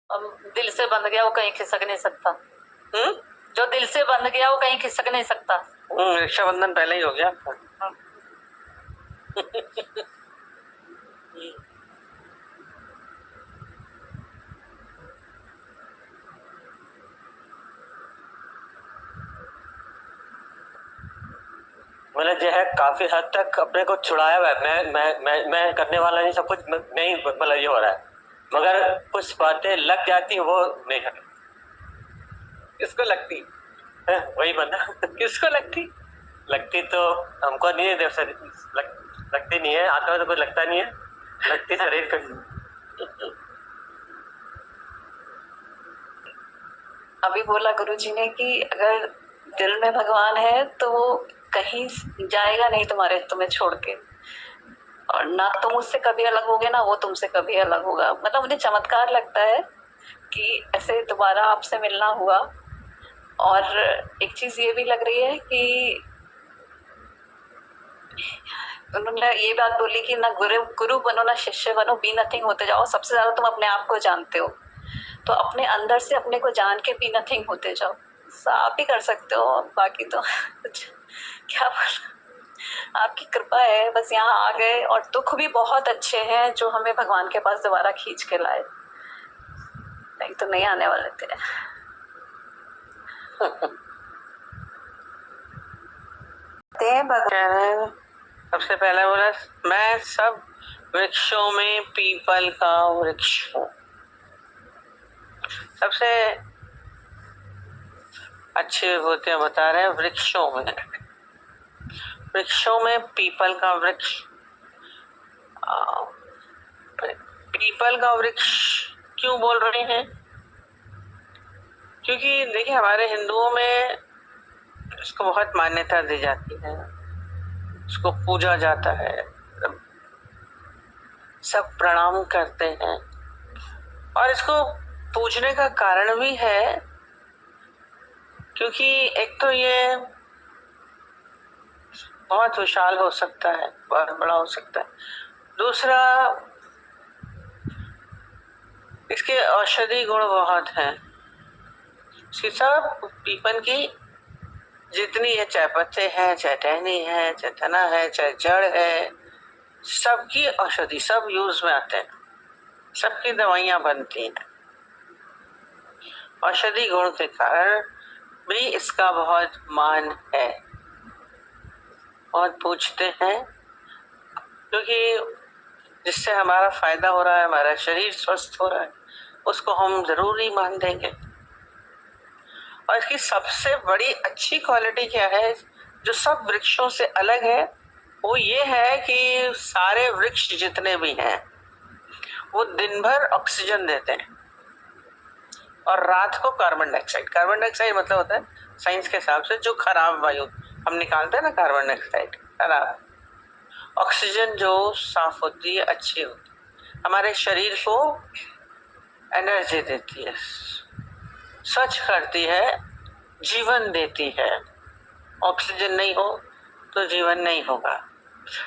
अब दिल से बंध गया वो कहीं खिसक नहीं सकता। जो दिल से बंध गया वो कहीं खिसक नहीं सकता। रक्षाबंधन पहले ही हो गया आपका। मैंने जो है काफी हद तक अपने को छुड़ाया हुआ है। मैं करने वाला नहीं, सब कुछ मैं ही मतलब ये हो रहा है, मगर कुछ बातें लग जाती वो नहीं करती। किसको लगती है? वही बंदा। किसको लगती? लगती तो हमको नहीं है, देव सर लगती नहीं है, आत्मा तो कुछ लगता नहीं है, लगती शरीर को। अभी बोला गुरुजी ने कि अगर दिल में भगवान है तो वो कहीं जाएगा नहीं तुम्हें छोड़ के, और ना तुम उससे कभी अलग होगे ना वो तुमसे कभी अलग होगा। मतलब मुझे चमत्कार लगता है कि ऐसे दोबारा आपसे मिलना हुआ। और एक चीज ये भी लग रही है कि उन्होंने ये बात बोली कि ना गुरु बनो ना शिष्य बनो, बी नथिंग होते जाओ। सबसे ज्यादा तुम अपने आप को जानते हो, तो अपने अंदर से अपने को जान के बी नथिंग होते जाओ। आप ही कर सकते हो, बाकी तो कुछ क्या बोल। आपकी कृपा है, बस यहाँ आ गए। और दुख भी बहुत अच्छे हैं जो हमें भगवान के पास दोबारा खींच के लाए, नहीं तो नहीं आने वाले थे। सबसे पहले बोला मैं सब वृक्षों में पीपल का वृक्ष हूँ। सबसे अच्छे होते बता रहे हैं वृक्षों में पीपल का वृक्ष। पीपल का वृक्ष क्यों बोल रहे हैं? क्योंकि देखिए हमारे हिंदुओं में इसको बहुत मान्यता दी जाती है, इसको पूजा जाता है, सब प्रणाम करते हैं। और इसको पूजने का कारण भी है क्योंकि एक तो ये बहुत विशाल हो सकता है, बहुत बड़ा हो सकता है। दूसरा, इसके औषधि गुण बहुत हैं। इसकी सब पीपल की जितनी है, चाहे पत्ते हैं, चाहे टहनी है, चाहे तना है, चाहे जड़ है, सबकी औषधि, सब यूज में आते हैं, सबकी दवाइयां बनती हैं। औषधि गुण के कारण भी इसका बहुत मान है, बहुत पूछते हैं, क्योंकि जिससे हमारा फायदा हो रहा है, हमारा शरीर स्वस्थ हो रहा है, उसको हम जरूरी मान देंगे। और इसकी सबसे बड़ी अच्छी क्वालिटी क्या है जो सब वृक्षों से अलग है, वो ये है कि सारे वृक्ष जितने भी हैं वो दिन भर ऑक्सीजन देते हैं और रात को कार्बन डाइऑक्साइड। कार्बन डाइऑक्साइड मतलब होता है साइंस के हिसाब से जो खराब वायु हम निकालते हैं ना, कार्बन डाइऑक्साइड खराब। ऑक्सीजन जो साफ होती है, अच्छी होती है, हमारे शरीर को एनर्जी देती है, स्वच्छ करती है, जीवन देती है। ऑक्सीजन नहीं हो तो जीवन नहीं होगा।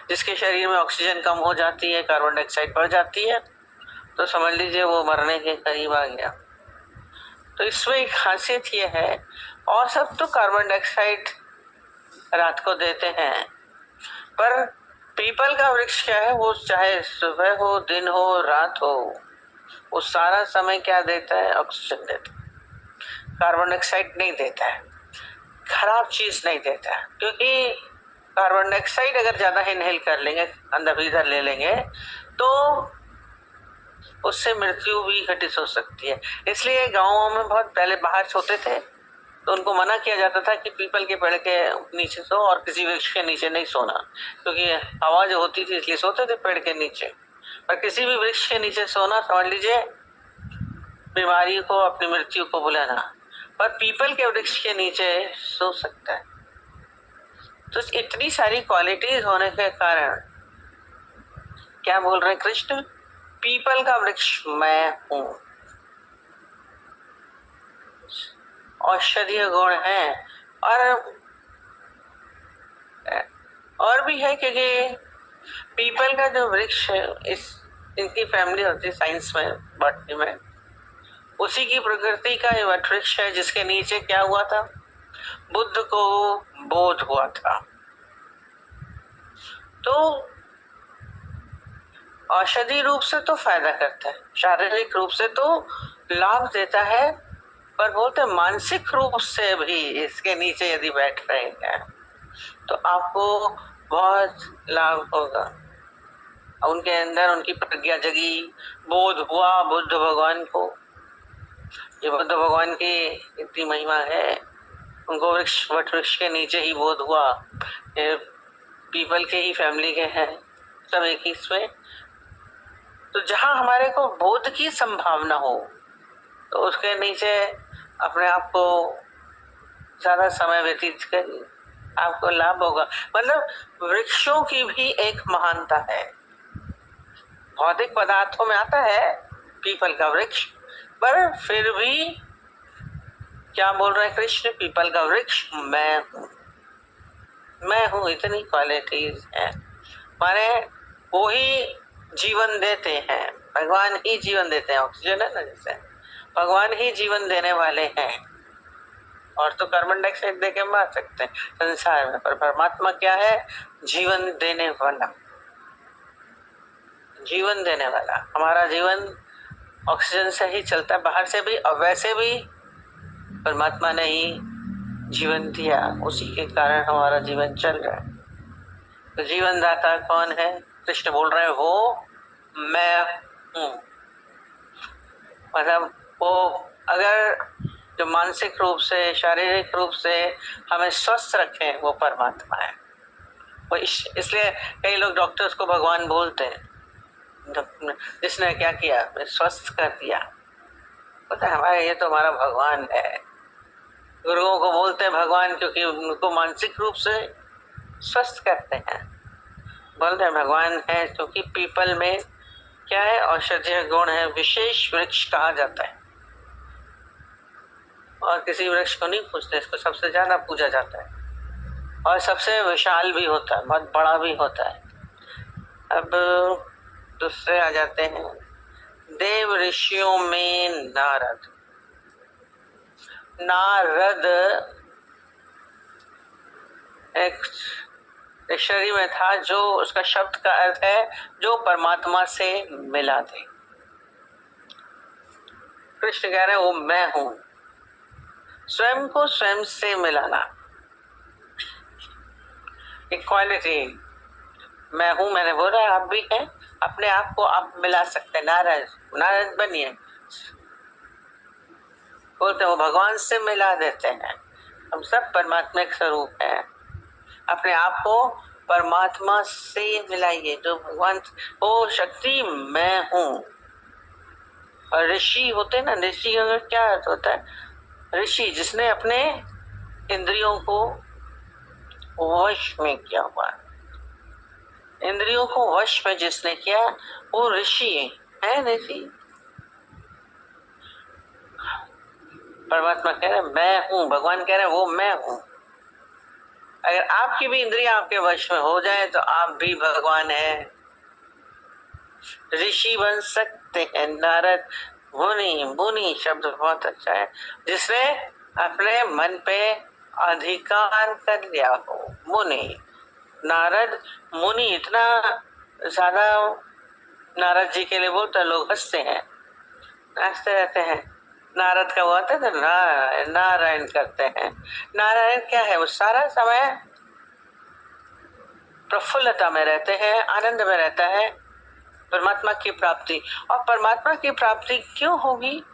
जिसके शरीर में ऑक्सीजन कम हो जाती है, कार्बन डाइऑक्साइड बढ़ जाती है, तो समझ लीजिए वो मरने के करीब आ गया। तो इसमें एक खासियत ये है, और सब तो कार्बन डाइऑक्साइड रात को देते हैं, पर पीपल का वृक्ष क्या है, वो चाहे सुबह हो, दिन हो, रात हो, वो सारा समय क्या देता है? ऑक्सीजन देता है, कार्बन डाइऑक्साइड नहीं देता है, खराब चीज नहीं देता है। क्योंकि कार्बन डाइऑक्साइड अगर ज्यादा इनहेल कर लेंगे, अंदर भीतर ले लेंगे, तो उससे मृत्यु भी घटित हो सकती है। इसलिए गांवों में बहुत पहले बाहर सोते थे तो उनको मना किया जाता था कि पीपल के पेड़ के नीचे सो और किसी वृक्ष के नीचे नहीं सोना, क्योंकि हवा जो होती थी इसलिए सोते थे पेड़ के नीचे। पर किसी भी वृक्ष के नीचे सोना समझ लीजिए बीमारी को, अपनी मृत्यु को बुलाना। पर पीपल के वृक्ष के नीचे सो सकता है। तो इतनी सारी क्वालिटीज होने के कारण क्या बोल रहे हैं कृष्ण? पीपल का वृक्ष मैं हूं। औषधीय गुण है और भी है, क्योंकि पीपल का जो वृक्ष है, इनकी फैमिली होती है साइंस में, बॉटनी में, उसी की प्रकृति का ये वृक्ष है जिसके नीचे क्या हुआ था, बुद्ध को बोध हुआ था। तो औषधि रूप से तो फायदा करता है, शारीरिक रूप से तो लाभ देता है, पर बोलते मानसिक रूप से भी इसके नीचे यदि बैठ रहे हैं तो आपको बहुत लाभ होगा। उनके अंदर उनकी प्रज्ञा जगी, बोध हुआ बुद्ध भगवान को। ये बुद्ध भगवान की इतनी महिमा है, उनको वट वृक्ष के नीचे ही बोध हुआ। ये पीपल के ही फैमिली के हैं सब एक ही इसमें। तो जहां हमारे को बोध की संभावना हो तो उसके नीचे अपने आप को ज्यादा समय व्यतीत करिए, आपको लाभ होगा। मतलब वृक्षों की भी एक महानता है। भौतिक पदार्थों में आता है पीपल का वृक्ष, पर फिर भी क्या बोल रहे हैं कृष्ण, पीपल का वृक्ष मैं हूं, इतनी क्वालिटीज है। माने वो ही जीवन देते हैं, भगवान ही जीवन देते हैं। ऑक्सीजन है ना, जैसे भगवान ही जीवन देने वाले हैं। और तो कार्बन डाइऑक्साइड दे के मार सकते हैं संसार में, पर परमात्मा क्या है, जीवन देने वाला, जीवन देने वाला। हमारा जीवन ऑक्सीजन से ही चलता है, बाहर से भी। और वैसे भी परमात्मा ने ही जीवन दिया, उसी के कारण हमारा जीवन चल रहा है। तो जीवन दाता कौन है, कृष्ण बोल रहे हैं वो मैं हूं। मतलब वो अगर जो मानसिक रूप से शारीरिक रूप से हमें स्वस्थ रखे वो परमात्मा है। वो इसलिए कई लोग डॉक्टर्स को भगवान बोलते हैं, जिसने क्या किया, स्वस्थ कर दिया। पता है हमारे, ये तो हमारा भगवान है। गुरुओं को बोलते हैं भगवान क्योंकि उनको मानसिक रूप से स्वस्थ करते हैं। बोलते हैं भगवान है क्योंकि पीपल में क्या है, औषधीय गुण है, विशेष वृक्ष कहा जाता है। और किसी वृक्ष को नहीं पूजते, इसको सबसे ज्यादा पूजा जाता है और सबसे विशाल भी होता है, बहुत बड़ा भी होता है। अब दूसरे आ जाते हैं देव ऋषियों में नारद। नारद एक डिक्शनरी में था, जो उसका शब्द का अर्थ है जो परमात्मा से मिला दे। कृष्ण कह रहे हैं वो मैं हूं, स्वयं को स्वयं से मिलाना, इक्वालिटी। मैं हूं, मैंने बोला आप भी हैं, अपने आप को आप मिला सकते हैं। नारद बनिए, बोलते वो भगवान से मिला देते हैं। हम सब परमात्मिक स्वरूप हैं, अपने आप को परमात्मा से मिलाइए। जो भगवान वो शक्ति मैं हूं। और ऋषि होते ना, ऋषि का क्या अर्थ होता है, ऋषि जिसने अपने इंद्रियों को वश में किया हुआ, इंद्रियों को वश में जिसने किया वो ऋषि है। ऋषि परमात्मा कह रहे मैं हूं, भगवान कह रहे वो मैं हूं। अगर आपकी भी इंद्रियां आपके वश में हो जाए तो आप भी भगवान हैं, ऋषि बन सकते हैं। नारद मुनि, मुनि शब्द बहुत अच्छा है, जिसने अपने मन पे अधिकार कर लिया हो, मुनि। नारद मुनि, इतना ज्यादा नारद जी के लिए बोलते, लोग हंसते हैं, हंसते रहते हैं। नारद का वो आता है नारायण नारायण करते हैं। नारायण क्या है, वो सारा समय प्रफुल्लता में रहते हैं, आनंद में रहता है, परमात्मा की प्राप्ति। और परमात्मा की प्राप्ति क्यों होगी,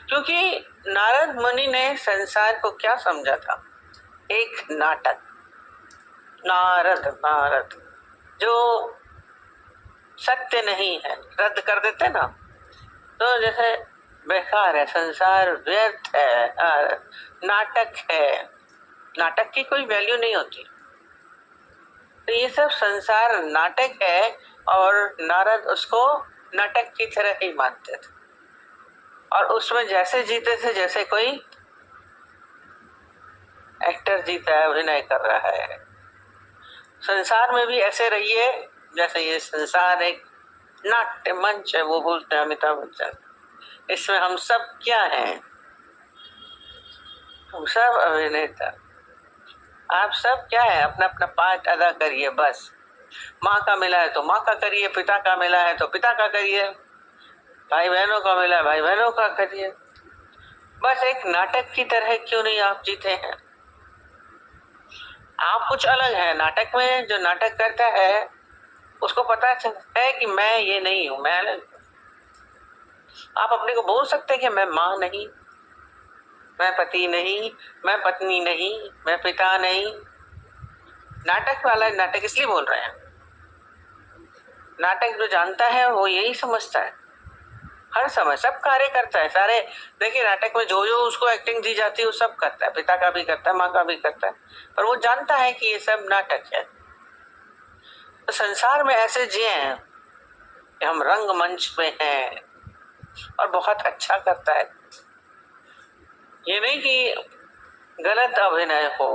क्योंकि नारद मुनि ने संसार को क्या समझा था, एक नाटक। नारद नारद जो सत्य नहीं है, रद्द कर देते ना, तो जैसे बेकार है, संसार व्यर्थ है, नाटक है, नाटक की कोई वैल्यू नहीं होती। तो ये सब संसार नाटक है, और नारद उसको नाटक की तरह ही मानते थे, और उसमें जैसे जीते थे जैसे कोई एक्टर जीता है, अभिनय कर रहा है। संसार में भी ऐसे रहिए जैसे ये संसार एक नाट्य मंच है, वो बोलते हैं अमिताभ बच्चन। इसमें हम सब क्या हैं? हम सब अभिनेता। आप सब क्या है? अपना अपना पार्ट अदा करिए बस। माँ का मिला है तो माँ का करिए, पिता का मिला है तो पिता का करिए, भाई बहनों का मिला है भाई बहनों का करिए। बस एक नाटक की तरह क्यों नहीं आप जीते हैं? आप कुछ अलग है। नाटक में जो नाटक करता है उसको पता चलता है कि मैं ये नहीं हूं, मैं अलग हूं। आप अपने को बोल सकते हैं कि मैं माँ नहीं, मैं पति नहीं, मैं पत्नी नहीं, मैं पिता नहीं। नाटक वाला नाटक इसलिए बोल रहे हैं। नाटक जो जानता है वो यही समझता है, हर समय सब कार्य करता है। सारे देखिए नाटक में जो जो उसको एक्टिंग दी जाती है वो सब करता है, पिता का भी करता है, माँ का भी करता है, पर वो जानता है कि ये सब नाटक है। तो संसार में ऐसे जिए हैं कि हम रंगमंच पे हैं और बहुत अच्छा करता है। ये नहीं कि गलत अभिनय हो,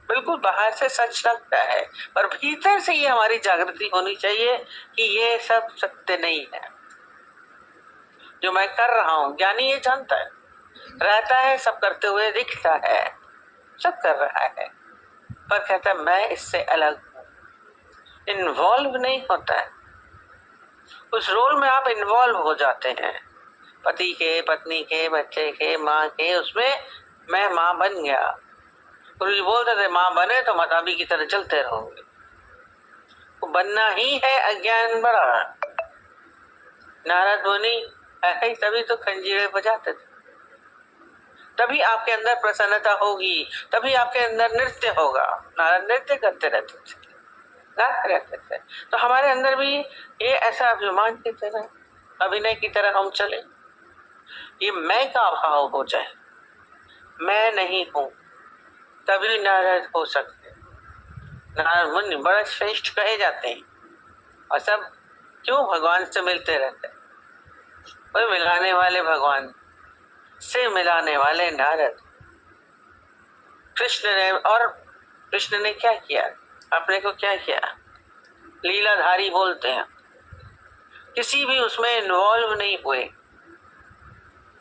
बिल्कुल बाहर से सच लगता है, पर भीतर से ये हमारी जागृति होनी चाहिए कि ये सब सत्य नहीं है। जो मैं कर रहा हूं, ज्ञानी ये जानता है, रहता है, सब करते हुए दिखता है, सब कर रहा है, पर कहता है मैं इससे अलग हूं। इन्वॉल्व नहीं होता है। उस रोल में आप इन्वॉल्व हो जाते हैं, पति के, पत्नी के, बच्चे के, माँ के, उसमें मैं माँ बन गया। गुरु जी बोलते थे माँ बने तो मताबी की तरह चलते रहोगे। वो बनना ही है अज्ञान बड़ा। नारद मुनि ऐसे ही तभी तो खंजीरे बजाते थे, तभी आपके अंदर प्रसन्नता होगी, तभी आपके अंदर नृत्य होगा। नारद नृत्य करते रहते थे, गाते रहते थे। तो हमारे अंदर भी ये ऐसा अभिमान की तरह, अभिनय की तरह हम चले, ये मैं का अभाव हो जाए, मैं नहीं हूं, तभी नारद हो सकते। नारद मुनि बड़ा श्रेष्ठ कहे जाते हैं और सब क्यों भगवान से मिलते रहते हैं। वही मिलाने वाले भगवान से मिलाने वाले नारद। कृष्ण ने क्या किया? अपने को क्या किया? लीलाधारी बोलते हैं। किसी भी उसमें इन्वॉल्व नहीं हुए,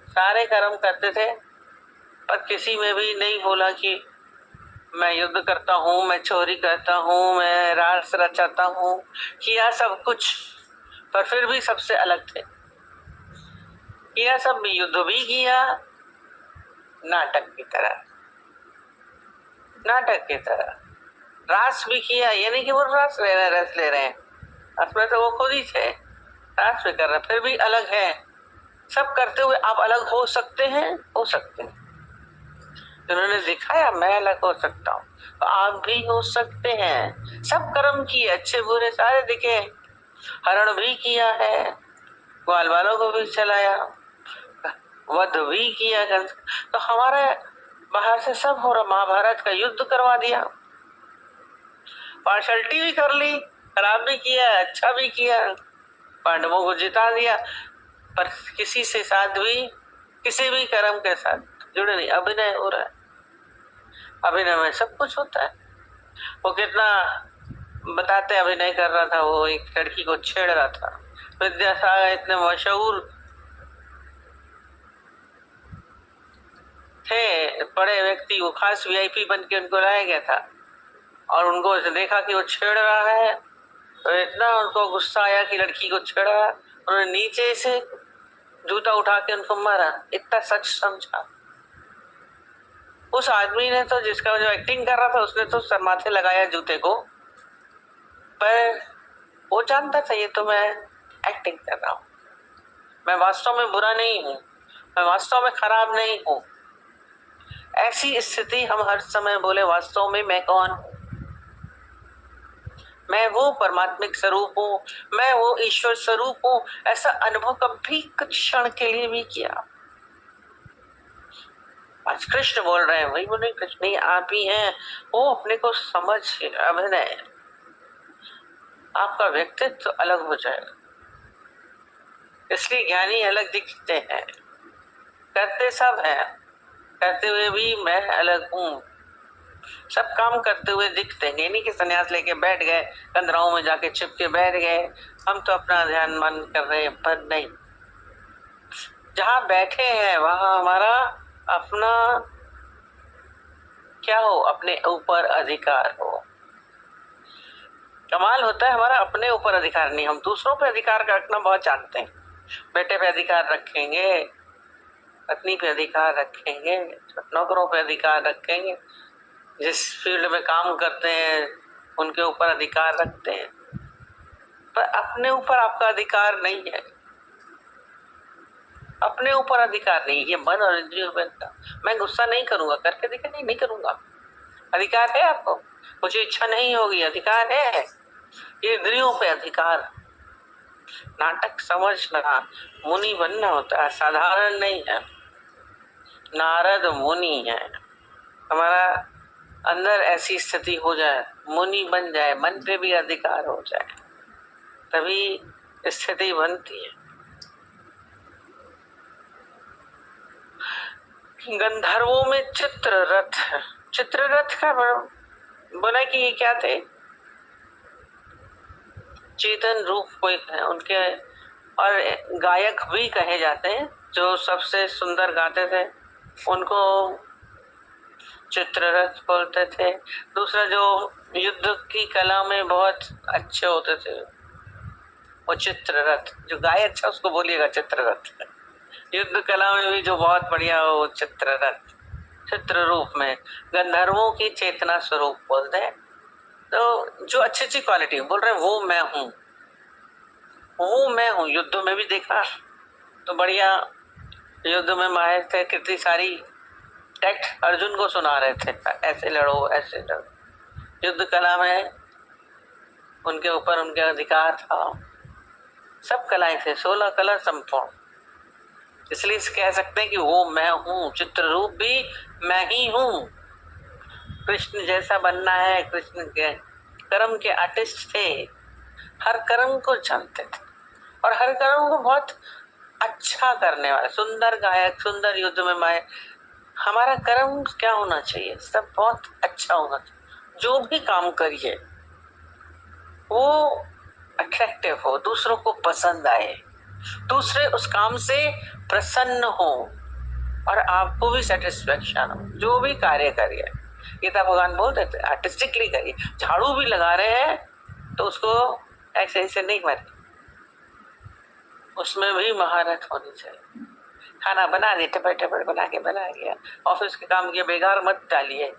सारे कर्म करते थे, पर किसी में भी नहीं बोला कि मैं युद्ध करता हूँ, मैं चोरी करता हूँ, मैं रास रचाता हूँ। किया सब कुछ, पर फिर भी सबसे अलग थे। किया सब, युद्ध भी किया नाटक की तरह, नाटक की तरह। रास भी किया, ये नहीं कि वो रस ले रहे हैं, उसमें तो वो खुद ही थे, रास भी कर रहे, फिर भी अलग है। सब करते हुए आप अलग हो सकते हैं, हो सकते हैं। उन्होंने दिखाया मैं अलग हो सकता हूँ, तो आप भी हो सकते हैं। सब कर्म किए, अच्छे बुरे सारे दिखे, हरण भी किया है, ग्वाल वालों को भी चलाया, वध भी किया। तो हमारे बाहर से सब हो रहा, महाभारत का युद्ध करवा दिया, पार्शलिटी भी कर ली, खराब भी किया, अच्छा भी किया, पांडवों को जिता दिया, पर किसी से साथ भी, किसी भी कर्म के साथ जुड़े नहीं। अभिनय हो रहा है, अभिनय में सब कुछ होता है। वो कितना बताते अभिनय कर रहा था, वो एक लड़की को छेड़ रहा था। विद्यासागर इतने मशहूर थे, बड़े व्यक्ति, वो खास वीआईपी बन के उनको लाया गया था, और उनको देखा कि वो छेड़ रहा है तो इतना उनको गुस्सा आया कि लड़की को छेड़ा, उन्होंने नीचे से जूता उठा के उनको मारा। इतना सच समझा उस आदमी ने, तो जिसका जो एक्टिंग कर रहा था उसने तो सर माथे लगाया जूते को, पर वो जानता था ये तो मैं एक्टिंग कर रहा हूँ, मैं वास्तव में बुरा नहीं हूँ, मैं वास्तव में खराब नहीं हूँ। ऐसी स्थिति हम हर समय बोले वास्तव में मैं कौन हूँ? मैं वो परमात्मिक स्वरूप हूँ, मैं वो ईश्वर स्वरूप हूँ। ऐसा अनुभव कभी कुछ क्षण के लिए भी किया। आज कृष्ण बोल रहे हैं, वही बोले कृष्ण ही आप ही हैं। वो अपने को समझ, अभिनय, आपका व्यक्तित्व अलग हो जाएगा। इसलिए ज्ञानी अलग दिखते हैं, करते सब हैं, करते हुए भी मैं अलग हूँ। सब काम करते हुए दिखते हैं, नहीं कि संन्यास लेके बैठ गए, कंदराओं में जाके छिप के बैठ गए, हम तो अपना ध्यान मन कर रहे हैं, पर नहीं। जहाँ बैठे हैं वहां हमारा अपना क्या हो, अपने ऊपर अधिकार हो। कमाल होता है हमारा अपने ऊपर अधिकार नहीं, हम दूसरों पे अधिकार रखना बहुत जानते हैं। बेटे पे अधिकार रखेंगे, पत्नी पे अधिकार रखेंगे, नौकरों पे अधिकार रखेंगे, जिस फील्ड में काम करते हैं उनके ऊपर अधिकार रखते हैं, पर अपने ऊपर आपका अधिकार नहीं है। अपने ऊपर अधिकार नहीं, ये मन और इंद्रियों में मैं गुस्सा नहीं करूंगा, करके देखा, नहीं करूंगा, अधिकार है आपको। मुझे इच्छा नहीं होगी, अधिकार है। ये इंद्रियों पे अधिकार। नाटक समझना, मुनि बनना होता है, साधारण नहीं है। नारद मुनि है, हमारा अंदर ऐसी स्थिति हो जाए, मुनि बन जाए, मन पे भी अधिकार हो जाए, तभी स्थिति बनती है। गंधर्वों में चित्ररथ, चित्ररथ का बोला कि ये क्या थे, चेतन रूप कोई है उनके, और गायक भी कहे जाते हैं, जो सबसे सुंदर गाते थे उनको चित्ररथ बोलते थे। दूसरा जो युद्ध की कला में बहुत अच्छे होते थे वो चित्ररथ, जो गाय अच्छा उसको बोलिएगा चित्ररथ। युद्ध कला में भी जो बहुत बढ़िया हो वो चित्ररथ, चित्र रूप में। गंधर्वों की चेतना स्वरूप बोलते हैं, तो जो अच्छी अच्छी क्वालिटी बोल रहे हैं वो मैं हूँ, वो मैं हूँ। युद्ध में भी देखा तो बढ़िया, युद्ध में माहिर थे, कितनी सारी टेक्स्ट अर्जुन को सुना रहे थे, ऐसे लड़ो ऐसे लड़ो। युद्ध कला में उनके ऊपर उनका अधिकार था। सब कलाएं थे, 16 कला संपूर्ण, इसलिए कह सकते हैं कि वो मैं हूँ। चित्र रूप भी मैं ही हूँ। कृष्ण जैसा बनना है, कृष्ण के कर्म के आर्टिस्ट थे, हर कर्म को जानते थे और हर कर्म को बहुत अच्छा करने वाले, सुंदर गायक, सुंदर युद्ध में माए। हमारा कर्म क्या होना चाहिए, सब बहुत अच्छा होना चाहिए। जो भी काम करिए वो अट्रैक्टिव हो, दूसरों को पसंद आए, दूसरे उस काम से प्रसन्न हो और आपको भी सेटिस्फेक्शन हो। जो भी कार्य करिए, गीता भगवान बोलते थे आर्टिस्टिकली करिए। झाड़ू भी लगा रहे हैं तो उसको ऐसे ऐसे नहीं मारे, उसमें भी महारत होनी चाहिए। खाना बना दिए, टपट टपट बना के बना गया, ऑफिस के काम किए, बेकार मत डालिए।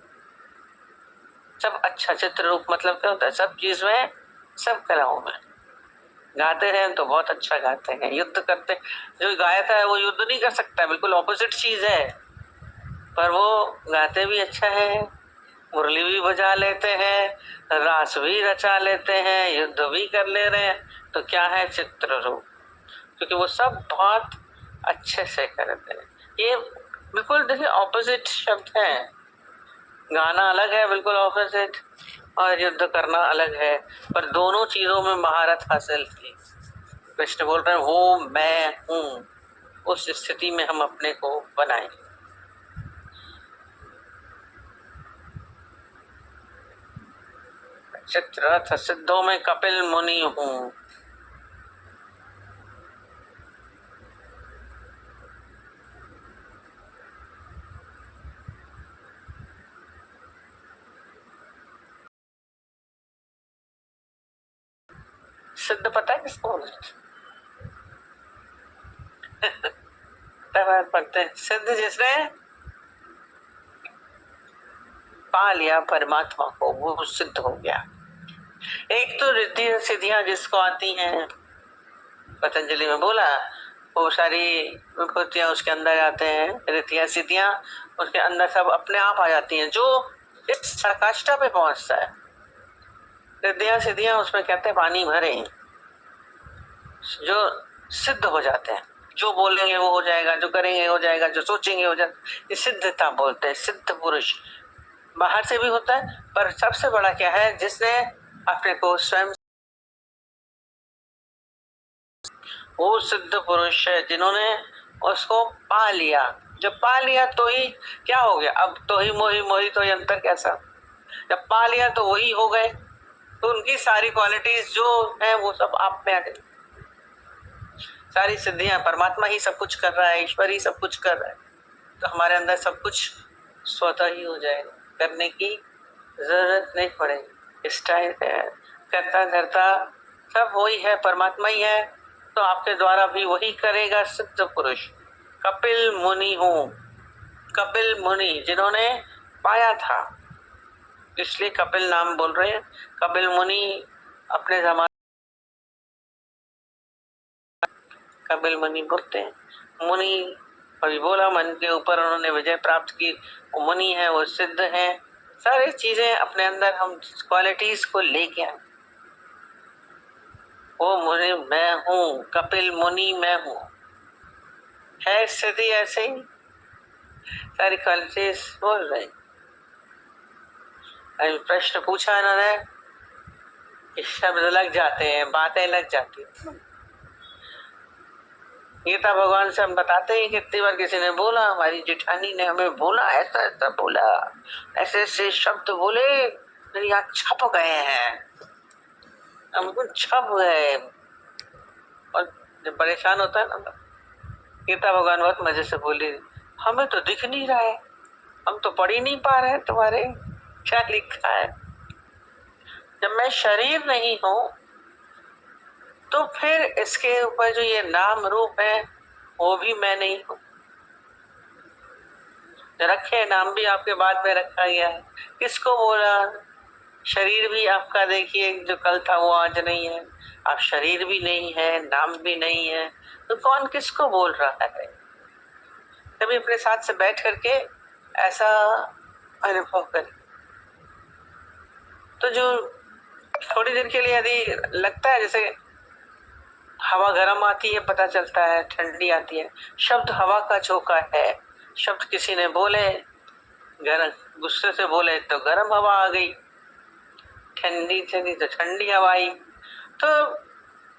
सब अच्छा चित्र रूप मतलब क्या होता है, सब चीज में, सब कलाओं में। गाते हैं तो बहुत अच्छा गाते हैं, युद्ध करते, जो गायता है वो युद्ध नहीं कर सकता, बिल्कुल ऑपोजिट चीज है, पर वो गाते भी अच्छा है, मुरली भी बजा लेते हैं, रास भी रचा लेते हैं, युद्ध भी कर ले रहे हैं। तो क्या है, चित्र रूप, क्योंकि वो सब बहुत अच्छे से करते हैं। ये बिल्कुल देखिए ऑपोजिट शब्द है, गाना अलग है बिल्कुल ऑपोजिट, और युद्ध करना अलग है, पर दोनों चीजों में महारत हासिल की। कृष्ण बोल रहे हैं वो मैं हूँ, उस स्थिति में हम अपने को बनाएं। चित्ररथ सिद्धों में कपिल मुनि हूँ। सिद्ध पता है किसको बोलते पढ़ते हैं, सिद्ध जिसने पा लिया परमात्मा को वो सिद्ध हो गया। एक तो रिद्धि सिद्धियां जिसको आती हैं, पतंजलि में बोला, वो सारी विभूतियां उसके अंदर आते हैं, रिद्धियां सिद्धियां उसके अंदर सब अपने आप आ जाती हैं। जो इस प्रकाष्ठा पे पहुंचता है, रिद्धियां सिद्धियां उसमें कहते हैं पानी भरे, जो सिद्ध हो जाते हैं, जो बोलेंगे वो हो जाएगा, जो करेंगे हो जाएगा, जो सोचेंगे हो जाएगा। ये सिद्धता बोलते हैं, सिद्ध पुरुष। बाहर से भी होता है, पर सबसे बड़ा क्या है, जिसने अपने को स्वयं, वो सिद्ध पुरुष है, जिन्होंने उसको पा लिया। जब पा लिया तो ही क्या हो गया, अब तो ही मोही, मोही तो ही अंतर कैसा। जब पा लिया तो वही हो गए, तो उनकी सारी क्वालिटीज जो है वो सब आप में आ गई। सारी सिद्धियां परमात्मा ही सब कुछ कर रहा है, ईश्वर ही सब कुछ कर रहा है, तो हमारे अंदर सब कुछ स्वतः ही हो जाएगा, करने की जरूरत नहीं पड़ेगी। इस टाइम करता धरता सब वही है, परमात्मा ही है, तो आपके द्वारा भी वही करेगा। सिद्ध पुरुष कपिल मुनि हूँ, कपिल मुनि जिन्होंने पाया था, इसलिए कपिल नाम बोल रहे हैं। कपिल मुनि अपने जमाने कपिल मुनि बोलते हैं। मुनि अभी बोला, मन के ऊपर उन्होंने विजय प्राप्त की, वो मुनि है, वो सिद्ध है। सारी चीजें अपने अंदर हम क्वालिटीज को लेके आए। वो मुनि मैं हूँ, कपिल मुनि मैं हूँ, है स्थिति ऐसे ही, सारी क्वालिटीज बोल रहे। अभी प्रश्न पूछा इन्होंने कि शब्द लग जाते हैं, बातें लग जाती हैं। गीता भगवान से हम बताते हैं कितनी बार किसी ने बोला, हमारी जेठानी ने हमें बोला, ऐसा ऐसा बोला, ऐसे ऐसे शब्द बोले, मेरी आँख छप गए हैं, हमको छप गए। और जब परेशान होता है ना, गीता भगवान बहुत मजे से बोली, हमें तो दिख नहीं रहा है, हम तो पढ़ ही नहीं पा रहे हैं तुम्हारे क्या लिखा है। जब मैं शरीर नहीं हूं तो फिर इसके ऊपर जो ये नाम रूप है वो भी मैं नहीं हूं। रखे नाम भी आपके बाद में रखा गया है, किसको बोला? शरीर भी आपका देखिए, जो कल था वो आज नहीं है, आप शरीर भी नहीं है, नाम भी नहीं है, तो कौन किसको बोल रहा है? कभी अपने साथ से बैठ करके ऐसा अनुभव करें। तो जो थोड़ी देर के लिए यदि लगता है जैसे हवा गर्म आती है पता चलता है, ठंडी आती है, शब्द हवा का झोंका है। शब्द किसी ने बोले, गर्म गुस्से से बोले तो गर्म हवा आ गई, ठंडी चली तो ठंडी हवा आई। तो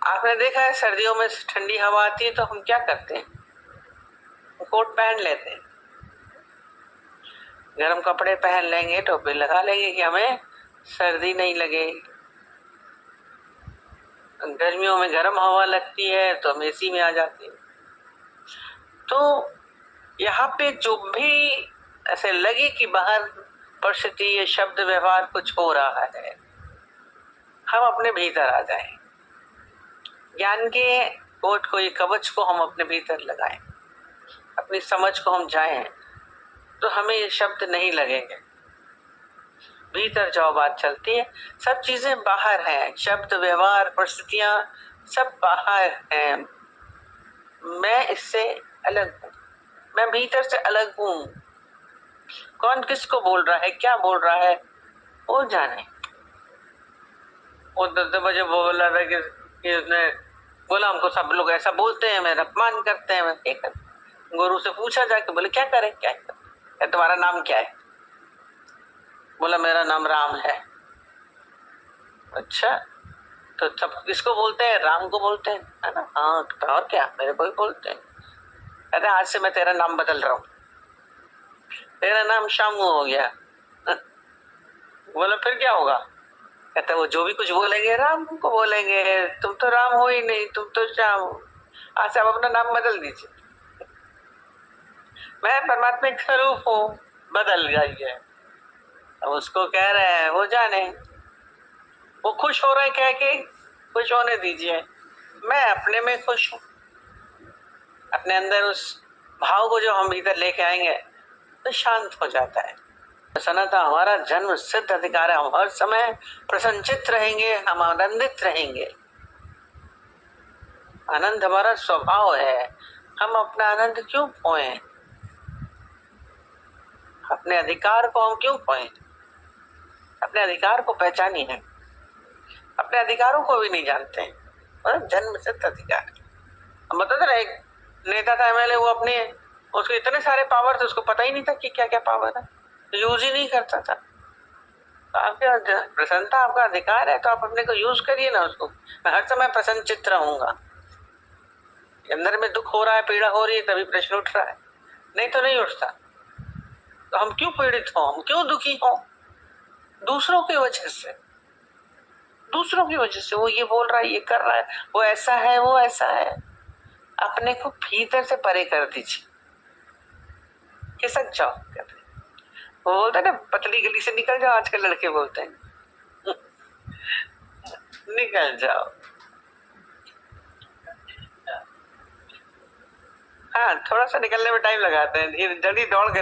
आपने देखा है सर्दियों में ठंडी हवा आती है तो हम क्या करते हैं? कोट पहन लेते हैं, गर्म कपड़े पहन लेंगे, टोपी लगा लेंगे कि हमें सर्दी नहीं लगे। गर्मियों में गर्म हवा लगती है तो हम एसी में आ जाते हैं। तो यहाँ पे जो भी ऐसे लगे कि बाहर परिस्थिति या शब्द व्यवहार कुछ हो रहा है, हम अपने भीतर आ जाएं, ज्ञान के कोट को, ये कवच को हम अपने भीतर लगाएं, अपनी समझ को हम जाएं, तो हमें ये शब्द नहीं लगेंगे। भीतर जाओ बात चलती है, सब चीजें बाहर हैं, शब्द व्यवहार परिस्थितियां सब बाहर हैं, मैं इससे अलग हूं, मैं भीतर से अलग हूं। कौन किसको बोल रहा है, क्या बोल रहा है, वो जाने। वो 10 बजे बोल रहा था कि उसने बोला, हमको सब लोग ऐसा बोलते हैं, मेरा अपमान करते हैं, मैं क्या करूं? गुरु से पूछा जाके, बोले क्या करें, क्या है तुम्हारा नाम क्या है? बोला मेरा नाम राम है। अच्छा, तो सब किसको बोलते हैं? राम को बोलते हैं, है ना? हाँ, तो और क्या, मेरे को ही बोलते हैं। कहते आज से मैं तेरा नाम बदल रहा हूँ, तेरा नाम शामू हो गया। बोला फिर क्या होगा? कहते वो जो भी कुछ बोलेंगे राम को बोलेंगे, तुम तो राम हो ही नहीं, तुम तो श्याम हो, आज से आप अपना नाम बदल दीजिए। मैं परमात्मा का रूप हूँ, बदल जाइए। अब उसको कह रहे हैं, वो जाने, वो खुश हो रहे हैं, कह के खुश होने दीजिए। मैं अपने में खुश हूँ, अपने अंदर उस भाव को जो हम भीतर लेके आएंगे तो शांत हो जाता है। प्रसन्नता हमारा जन्म सिद्ध अधिकार है, हम हर समय प्रसन्नचित्त रहेंगे, हम आनंदित रहेंगे। आनंद हमारा स्वभाव है, हम अपना आनंद क्यों खोएं? अपने अधिकार को हम क्यों खोएं? अपने अधिकार को पहचानिए। अपने अधिकारों को भी नहीं जानते हैं, और जन्म सिद्ध अधिकार। हम बताते रहे, एक नेता था एमएलए, वो अपने उसके इतने सारे पावर थे, उसको पता ही नहीं था कि क्या क्या पावर है, यूज ही नहीं करता था। तो आपके प्रसन्नता आपका अधिकार है, तो आप अपने को यूज करिए ना उसको। मैं हर समय प्रसन्न चित्त रहूंगा। अंदर में दुख हो रहा है, पीड़ा हो रही है, तभी प्रश्न उठ रहा है, नहीं तो नहीं उठता। तो हम क्यों पीड़ित हो, हम क्यों दुखी हो? दूसरों की वजह से, दूसरों की वजह से। वो ये बोल रहा है, ये कर रहा है, वो ऐसा है, वो ऐसा है। अपने को भीतर से परे कर दीजिए, खिसक जाओ कहते हैं। वो बोलते हैं ना, पतली गली से निकल जाओ, आजकल लड़के बोलते हैं निकल जाओ। हाँ, थोड़ा सा निकलने में टाइम लगाते हैं, जल्दी दौड़ के